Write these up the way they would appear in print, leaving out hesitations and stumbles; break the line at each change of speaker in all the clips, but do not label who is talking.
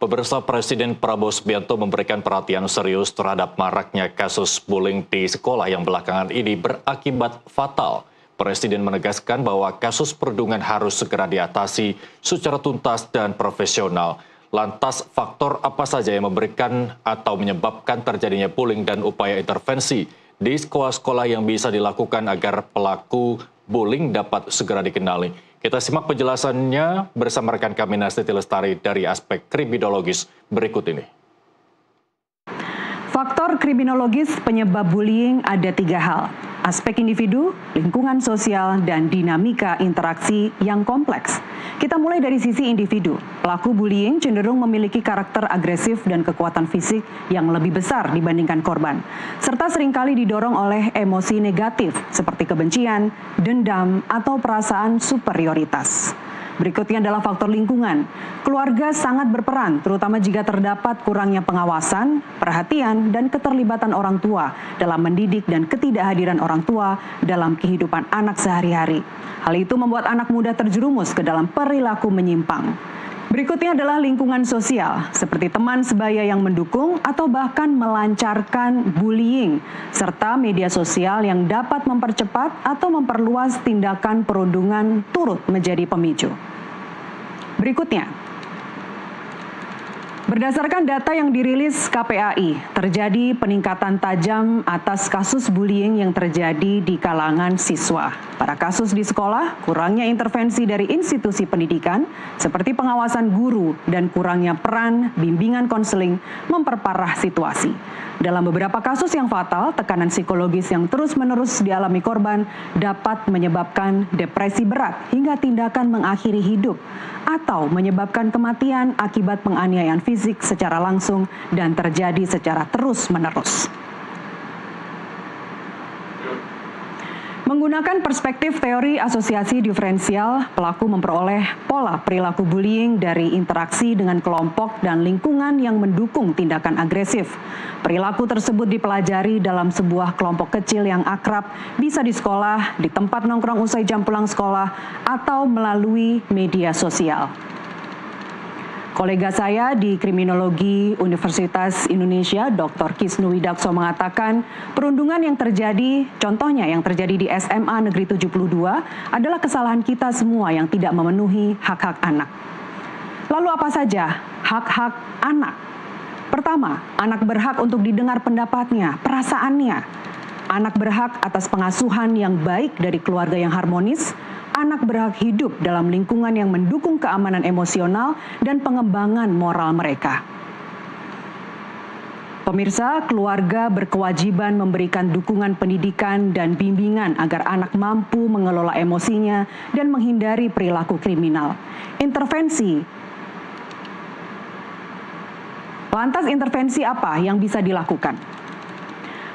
Pemirsa, Presiden Prabowo Subianto memberikan perhatian serius terhadap maraknya kasus bullying di sekolah yang belakangan ini berakibat fatal. Presiden menegaskan bahwa kasus perundungan harus segera diatasi secara tuntas dan profesional. Lantas, faktor apa saja yang memberikan atau menyebabkan terjadinya bullying dan upaya intervensi di sekolah-sekolah yang bisa dilakukan agar pelaku bullying dapat segera dikenali? Kita simak penjelasannya bersama rekan kami Nastiti Lestari dari aspek kriminologis berikut ini.
Faktor kriminologis penyebab bullying ada 3 hal. Aspek individu, lingkungan sosial, dan dinamika interaksi yang kompleks. Kita mulai dari sisi individu. Pelaku bullying cenderung memiliki karakter agresif dan kekuatan fisik yang lebih besar dibandingkan korban, serta seringkali didorong oleh emosi negatif seperti kebencian, dendam, atau perasaan superioritas. Berikutnya adalah faktor lingkungan. Keluarga sangat berperan, terutama jika terdapat kurangnya pengawasan, perhatian, dan keterlibatan orang tua dalam mendidik dan ketidakhadiran orang tua dalam kehidupan anak sehari-hari. Hal itu membuat anak muda terjerumus ke dalam perilaku menyimpang. Berikutnya adalah lingkungan sosial, seperti teman sebaya yang mendukung atau bahkan melancarkan bullying, serta media sosial yang dapat mempercepat atau memperluas tindakan perundungan turut menjadi pemicu. Berikutnya, berdasarkan data yang dirilis KPAI, terjadi peningkatan tajam atas kasus bullying yang terjadi di kalangan siswa. Pada kasus di sekolah, kurangnya intervensi dari institusi pendidikan, seperti pengawasan guru dan kurangnya peran bimbingan konseling memperparah situasi. Dalam beberapa kasus yang fatal, tekanan psikologis yang terus-menerus dialami korban dapat menyebabkan depresi berat hingga tindakan mengakhiri hidup atau menyebabkan kematian akibat penganiayaan fisik secara langsung dan terjadi secara terus-menerus. Menggunakan perspektif teori asosiasi diferensial, pelaku memperoleh pola perilaku bullying dari interaksi dengan kelompok dan lingkungan yang mendukung tindakan agresif. Perilaku tersebut dipelajari dalam sebuah kelompok kecil yang akrab, bisa di sekolah, di tempat nongkrong usai jam pulang sekolah, atau melalui media sosial. Kolega saya di Kriminologi Universitas Indonesia, Dr. Kisnu Widakso mengatakan, perundungan yang terjadi, contohnya yang terjadi di SMA Negeri 72, adalah kesalahan kita semua yang tidak memenuhi hak-hak anak. Lalu apa saja hak-hak anak? Pertama, anak berhak untuk didengar pendapatnya, perasaannya. Anak berhak atas pengasuhan yang baik dari keluarga yang harmonis. Anak berhak hidup dalam lingkungan yang mendukung keamanan emosional dan pengembangan moral mereka. Pemirsa, keluarga berkewajiban memberikan dukungan pendidikan dan bimbingan agar anak mampu mengelola emosinya dan menghindari perilaku kriminal. Lantas intervensi apa yang bisa dilakukan?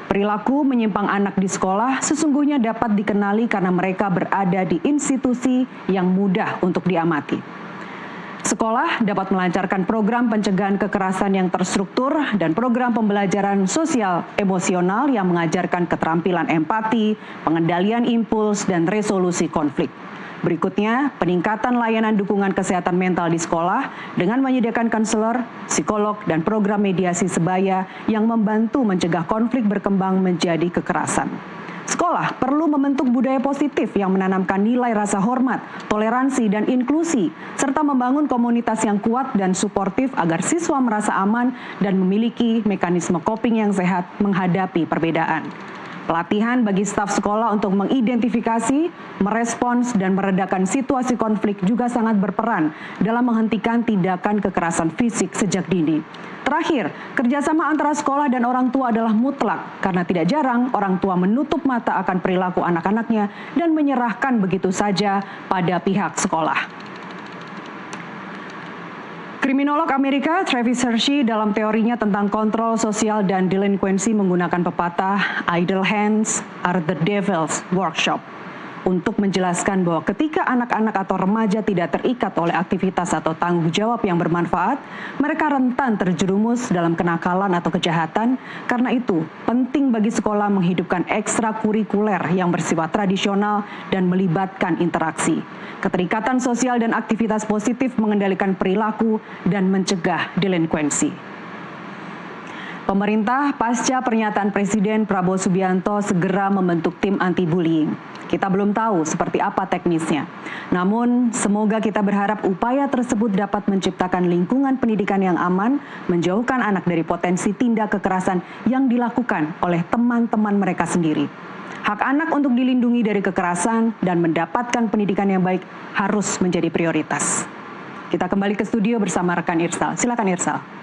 Perilaku menyimpang anak di sekolah sesungguhnya dapat dikenali karena mereka berada di institusi yang mudah untuk diamati. Sekolah dapat melancarkan program pencegahan kekerasan yang terstruktur dan program pembelajaran sosial emosional yang mengajarkan keterampilan empati, pengendalian impuls, dan resolusi konflik. Berikutnya, peningkatan layanan dukungan kesehatan mental di sekolah dengan menyediakan konselor, psikolog, dan program mediasi sebaya yang membantu mencegah konflik berkembang menjadi kekerasan. Sekolah perlu membentuk budaya positif yang menanamkan nilai rasa hormat, toleransi, dan inklusi, serta membangun komunitas yang kuat dan suportif agar siswa merasa aman dan memiliki mekanisme coping yang sehat menghadapi perbedaan. Pelatihan bagi staf sekolah untuk mengidentifikasi, merespons, dan meredakan situasi konflik juga sangat berperan dalam menghentikan tindakan kekerasan fisik sejak dini. Terakhir, kerjasama antara sekolah dan orang tua adalah mutlak karena tidak jarang orang tua menutup mata akan perilaku anak-anaknya dan menyerahkan begitu saja pada pihak sekolah. Kriminolog Amerika Travis Hirschi dalam teorinya tentang kontrol sosial dan delinkuensi menggunakan pepatah idle hands are the devil's workshop. untuk menjelaskan bahwa ketika anak-anak atau remaja tidak terikat oleh aktivitas atau tanggung jawab yang bermanfaat, mereka rentan terjerumus dalam kenakalan atau kejahatan. Karena itu, penting bagi sekolah menghidupkan ekstrakurikuler yang bersifat tradisional dan melibatkan interaksi. Keterikatan sosial dan aktivitas positif mengendalikan perilaku dan mencegah delinkuensi. Pemerintah pasca pernyataan Presiden Prabowo Subianto segera membentuk tim anti-bullying. Kita belum tahu seperti apa teknisnya. Namun, semoga kita berharap upaya tersebut dapat menciptakan lingkungan pendidikan yang aman, menjauhkan anak dari potensi tindak kekerasan yang dilakukan oleh teman-teman mereka sendiri. Hak anak untuk dilindungi dari kekerasan dan mendapatkan pendidikan yang baik harus menjadi prioritas. Kita kembali ke studio bersama rekan Irsal. Silakan Irsal.